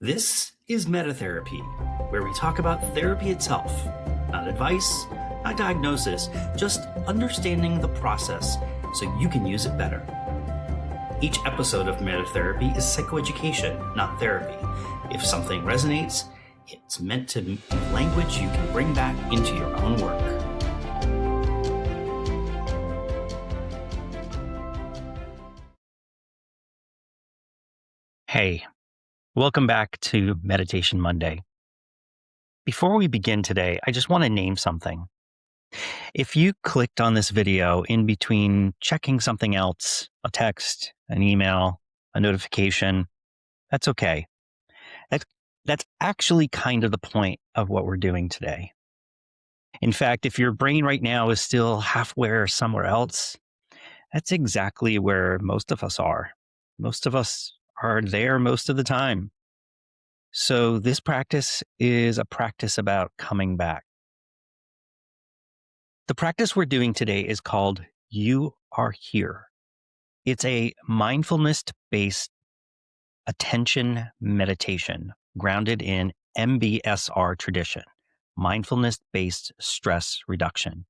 This is Metatherapy, where we talk about therapy itself. Not advice, not diagnosis, just understanding the process so you can use it better. Each episode of Metatherapy is psychoeducation, not therapy. If something resonates, it's meant to be language you can bring back into your own work. Hey, welcome back to Meditation Monday. Before we begin today, I just want to name something. If you clicked on this video in between checking something else, a text, an email, a notification, that's okay. That's actually kind of the point of what we're doing today. In fact, if your brain right now is still halfway somewhere else, that's exactly where most of us are. Most of us are there most of the time. So this practice is a practice about coming back. The practice we're doing today is called You Are Here. It's a mindfulness-based attention meditation grounded in MBSR tradition, Mindfulness-Based Stress Reduction.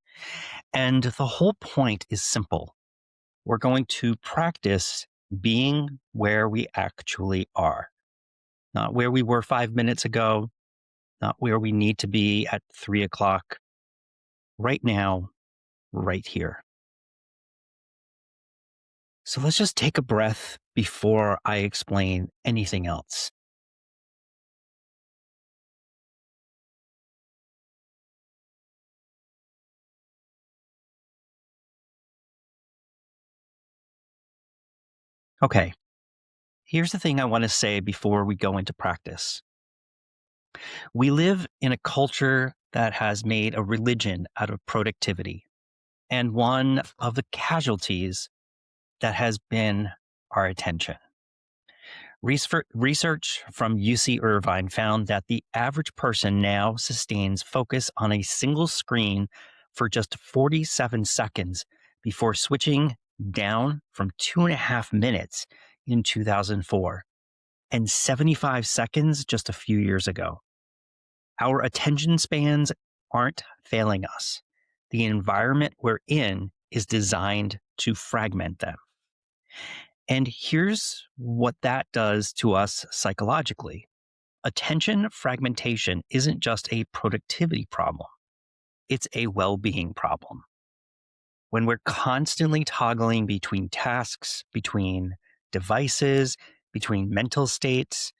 And the whole point is simple. We're going to practice being where we actually are. Not where we were 5 minutes ago, not where we need to be at 3 o'clock. Right now, right here. So let's just take a breath before I explain anything else. Okay, here's the thing I want to say before we go into practice. We live in a culture that has made a religion out of productivity, and one of the casualties that has been our attention. Research from UC Irvine found that the average person now sustains focus on a single screen for just 47 seconds before switching down from 2.5 minutes in 2004 and 75 seconds just a few years ago. Our attention spans aren't failing us. The environment we're in is designed to fragment them. And here's what that does to us psychologically. Attention fragmentation isn't just a productivity problem. It's a well-being problem. When we're constantly toggling between tasks, between devices, between mental states,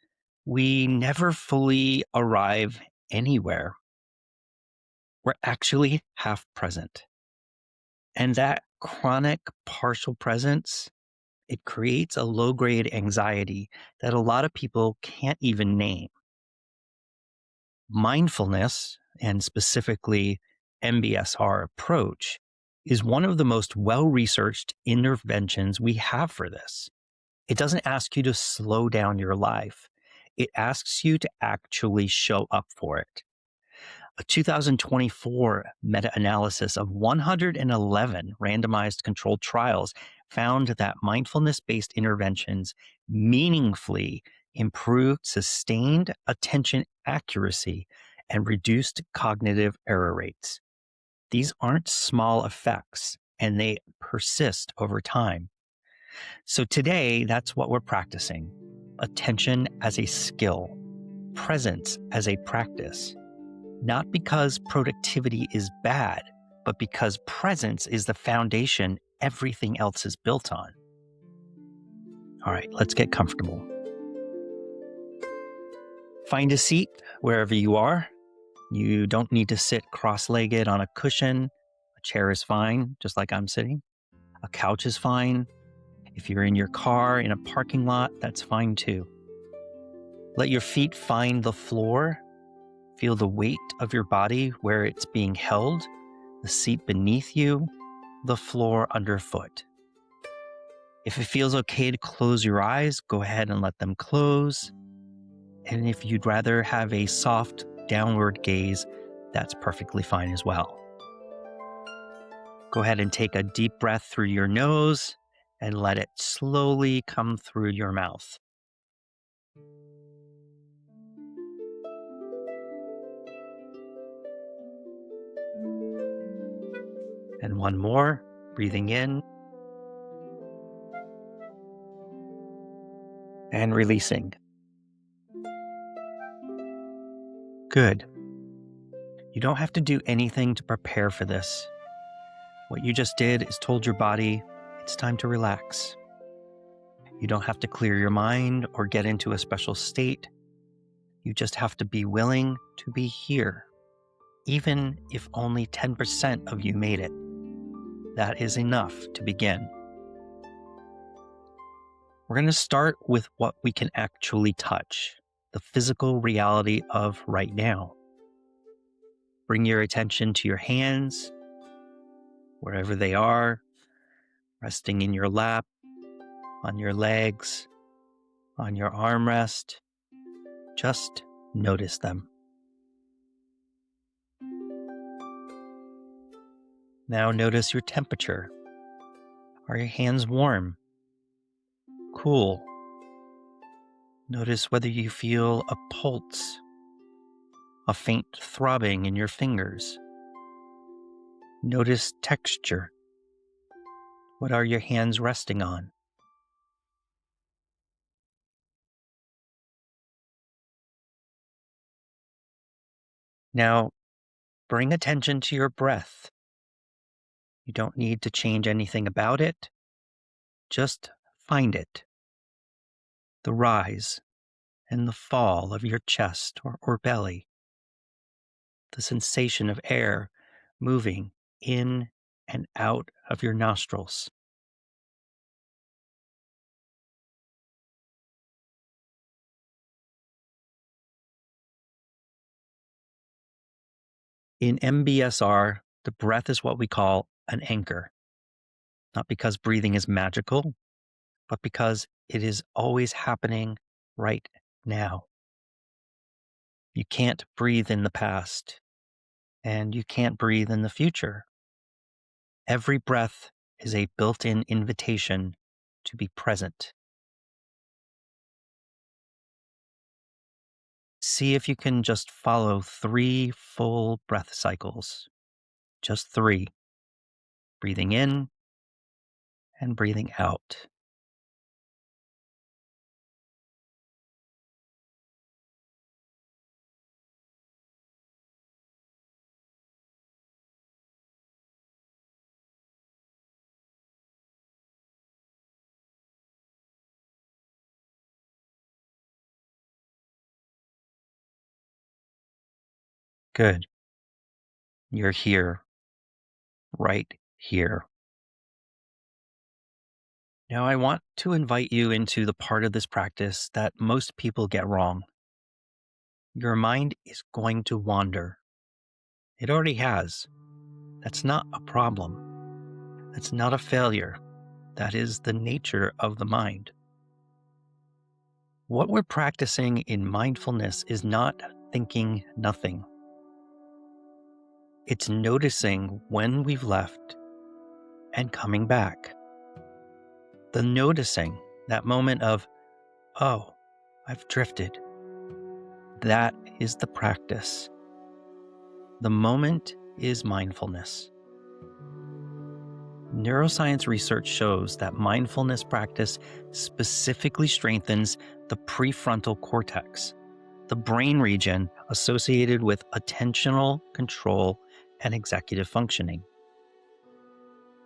we never fully arrive anywhere. We're actually half present. And that chronic partial presence, it creates a low-grade anxiety that a lot of people can't even name. Mindfulness, and specifically MBSR approach, is one of the most well-researched interventions we have for this. It doesn't ask you to slow down your life. It asks you to actually show up for it. A 2024 meta-analysis of 111 randomized controlled trials found that mindfulness-based interventions meaningfully improved sustained attention accuracy and reduced cognitive error rates. These aren't small effects, and they persist over time. So today, that's what we're practicing. Attention as a skill, presence as a practice. Not because productivity is bad, but because presence is the foundation everything else is built on. All right, let's get comfortable. Find a seat wherever you are. You don't need to sit cross-legged on a cushion. A chair is fine, just like I'm sitting. A couch is fine. If you're in your car, in a parking lot, that's fine too. Let your feet find the floor. Feel the weight of your body where it's being held, the seat beneath you, the floor underfoot. If it feels okay to close your eyes, go ahead and let them close. And if you'd rather have a soft downward gaze, that's perfectly fine as well. Go ahead and take a deep breath through your nose and let it slowly come through your mouth. And one more, breathing in and releasing. Good. You don't have to do anything to prepare for this. What you just did is told your body it's time to relax. You don't have to clear your mind or get into a special state. You just have to be willing to be here, even if only 10% of you made it. That is enough to begin. We're going to start with what we can actually touch, the physical reality of right now. Bring your attention to your hands, wherever they are, resting in your lap, on your legs, on your armrest. Just notice them. Now notice your temperature. Are your hands warm? Cool? Notice whether you feel a pulse, a faint throbbing in your fingers. Notice texture. What are your hands resting on? Now, bring attention to your breath. You don't need to change anything about it. Just find it. The rise and the fall of your chest or belly. The sensation of air moving in and out of your nostrils. In MBSR, the breath is what we call an anchor. Not because breathing is magical, but because it is always happening right now. You can't breathe in the past, and you can't breathe in the future. Every breath is a built-in invitation to be present. See if you can just follow 3 full breath cycles. Just 3. Breathing in and breathing out. Good. You're here, right here. Now, I want to invite you into the part of this practice that most people get wrong. Your mind is going to wander. It already has. That's not a problem. That's not a failure. That is the nature of the mind. What we're practicing in mindfulness is not thinking nothing. It's noticing when we've left and coming back. The noticing, that moment of, oh, I've drifted. That is the practice. The moment is mindfulness. Neuroscience research shows that mindfulness practice specifically strengthens the prefrontal cortex, the brain region associated with attentional control and executive functioning.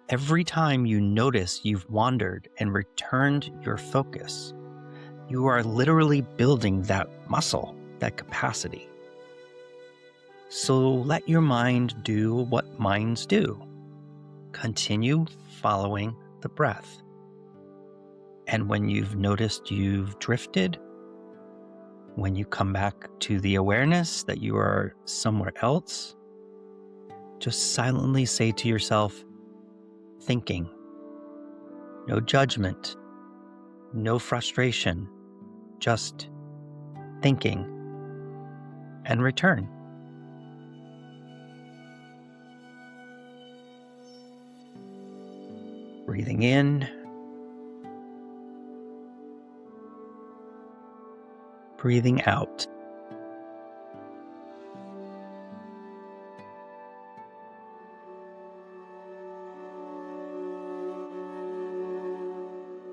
Every time you notice you've wandered and returned your focus, you are literally building that muscle, that capacity. So let your mind do what minds do. Continue following the breath. And when you've noticed you've drifted, when you come back to the awareness that you are somewhere else, just silently say to yourself, thinking. No judgment, no frustration, just thinking, and return. Breathing in, breathing out.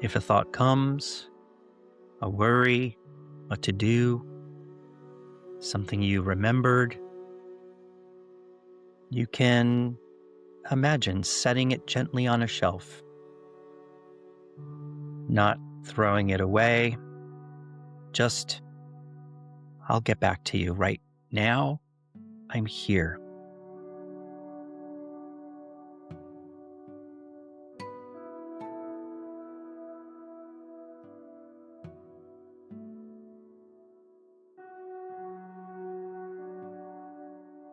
If a thought comes, a worry, a to do, something you remembered, you can imagine setting it gently on a shelf, not throwing it away, just, I'll get back to you. Right now, I'm here.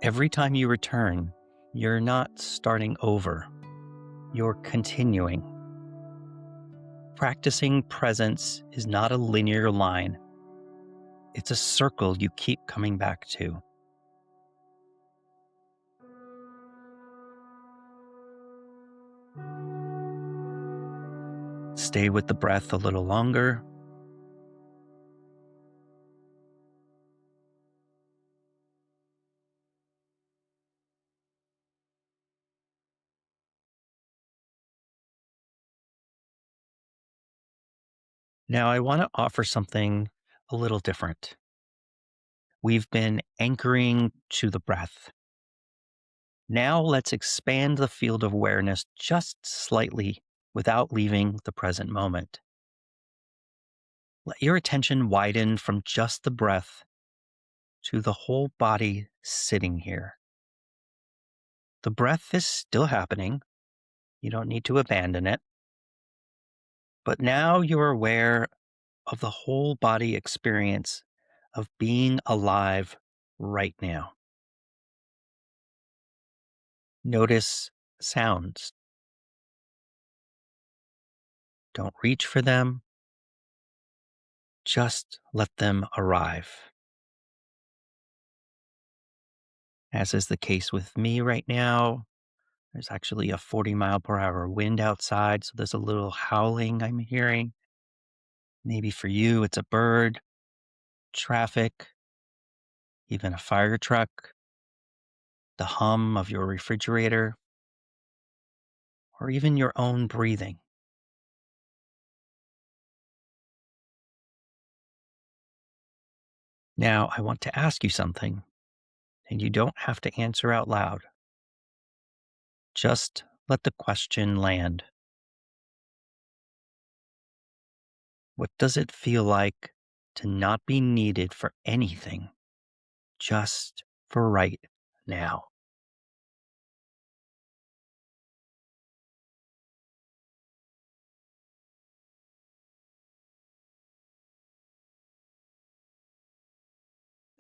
Every time you return, you're not starting over, you're continuing. Practicing presence is not a linear line. It's a circle you keep coming back to. Stay with the breath a little longer. Now, I want to offer something a little different. We've been anchoring to the breath. Now, let's expand the field of awareness just slightly without leaving the present moment. Let your attention widen from just the breath to the whole body sitting here. The breath is still happening. You don't need to abandon it. But now you're aware of the whole body experience of being alive right now. Notice sounds. Don't reach for them. Just let them arrive. As is the case with me right now, there's actually a 40-mile-per-hour wind outside, so there's a little howling I'm hearing. Maybe for you, it's a bird, traffic, even a fire truck, the hum of your refrigerator, or even your own breathing. Now, I want to ask you something, and you don't have to answer out loud. Just let the question land. What does it feel like to not be needed for anything, just for right now?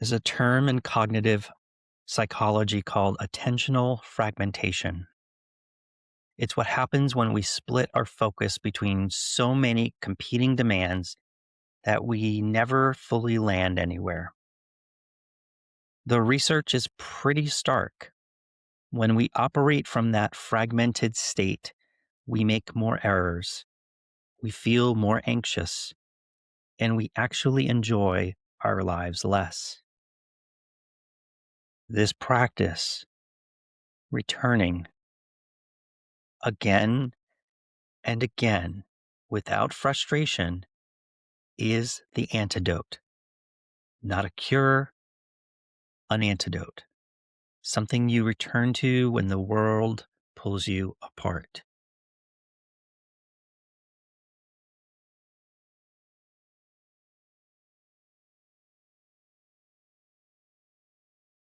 There's a term in cognitive psychology called attentional fragmentation. It's what happens when we split our focus between so many competing demands that we never fully land anywhere. The research is pretty stark. When we operate from that fragmented state, we make more errors, we feel more anxious, and we actually enjoy our lives less. This practice, returning again and again without frustration, is the antidote. Not a cure, an antidote. Something you return to when the world pulls you apart.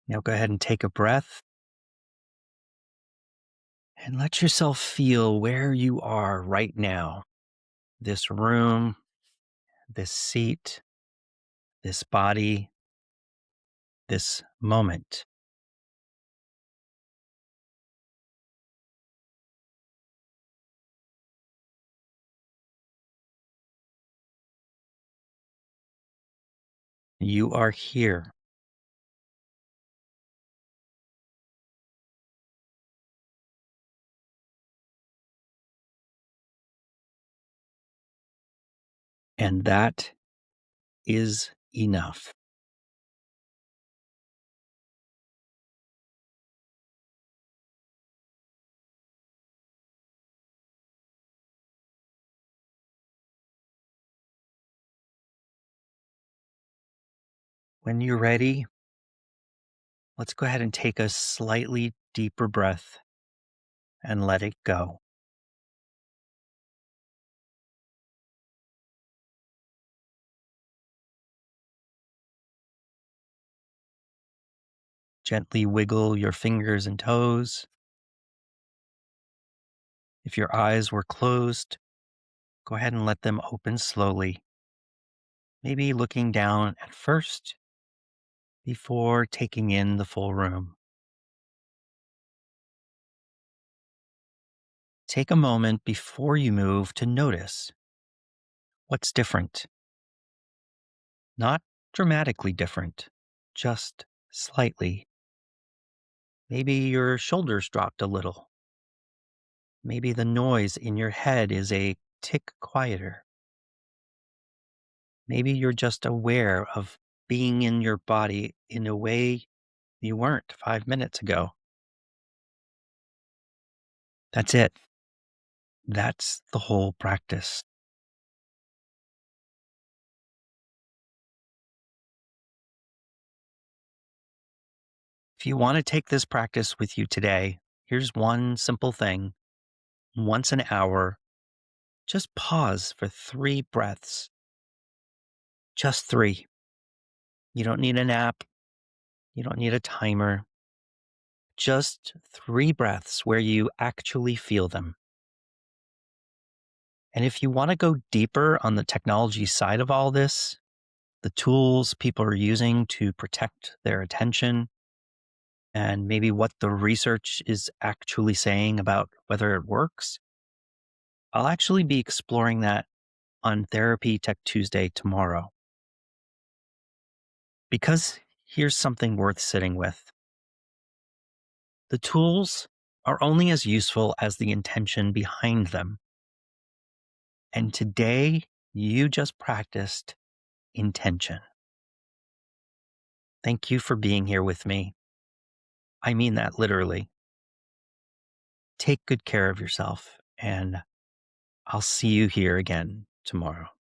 Now go ahead and take a breath and let yourself feel where you are right now. This room, this seat, this body, this moment. You are here. And that is enough. When you're ready, let's go ahead and take a slightly deeper breath and let it go. Gently wiggle your fingers and toes. If your eyes were closed, go ahead and let them open slowly, maybe looking down at first before taking in the full room. Take a moment before you move to notice what's different. Not dramatically different, just slightly. Maybe your shoulders dropped a little. Maybe the noise in your head is a tick quieter. Maybe you're just aware of being in your body in a way you weren't 5 minutes ago. That's it. That's the whole practice. If you want to take this practice with you today, here's one simple thing. Once an hour, just pause for 3 breaths. Just 3. You don't need a nap. You don't need a timer. Just 3 breaths where you actually feel them. And if you want to go deeper on the technology side of all this, the tools people are using to protect their attention, and maybe what the research is actually saying about whether it works, I'll actually be exploring that on Therapy Tech Tuesday tomorrow. Because here's something worth sitting with. The tools are only as useful as the intention behind them. And today, you just practiced intention. Thank you for being here with me. I mean that literally. Take good care of yourself, and I'll see you here again tomorrow.